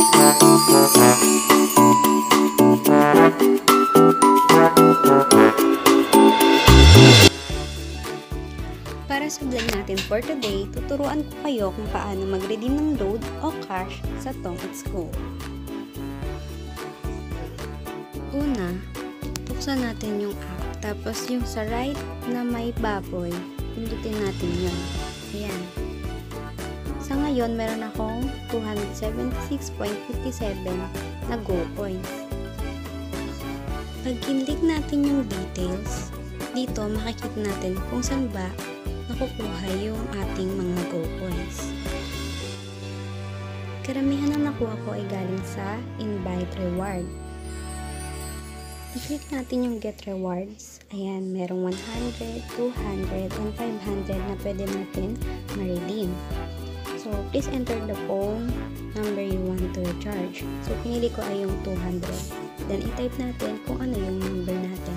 Para sa vlog natin for today, tuturuan ko kayo kung paano mag-redeem ng load o cash sa Tong It's Go. Una, buksan natin yung app. Tapos yung sa right na may baboy, pindutin natin yun. Ayan. Sa ngayon, meron akong 276.57 na Go Points. Pag kinlik natin yung details, dito makikita natin kung saan ba nakukuha yung ating mga Go Points. Karamihan na nakuha ko ay galing sa Invite Reward. I-click natin yung Get Rewards. Ayan, merong 100, 200, and 500 na pwede natin ma-redeem. So, please enter the phone number you want to recharge. So, pinili ko ay yung 200. Then, i-type natin kung ano yung number natin.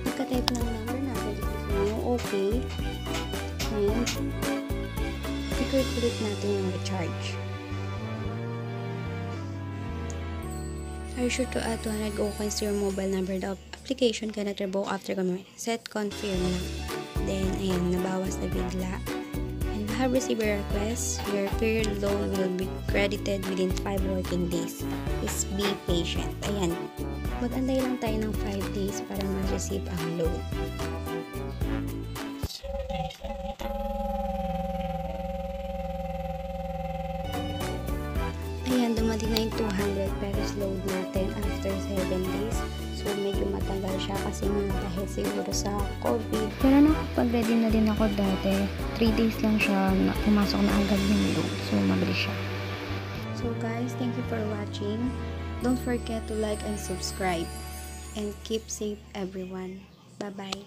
Pagka-type ng number natin, i-click nyo okay. And, i-calculate natin yung recharge. Are you sure to add 200 Go Coins to your mobile number? The application cannot revoke after set confirm lang. Then, ayan, nabawas na bigla. And you have received a request. Your period loan will be credited within 5 working days. Please be patient. Ayan, mag-antay lang tayo ng 5 days para ma-receive ang loan. Ayan, dumating na yung 200 pesos load natin after 7 days. So, medyo matagal siya kasi nga dahil siguro sa COVID. Pero nakapag-redeem na din ako dati. 3 days lang siya, pumasok na agad yung load. So, mabilis siya. So, guys, thank you for watching. Don't forget to like and subscribe. And keep safe, everyone. Bye-bye.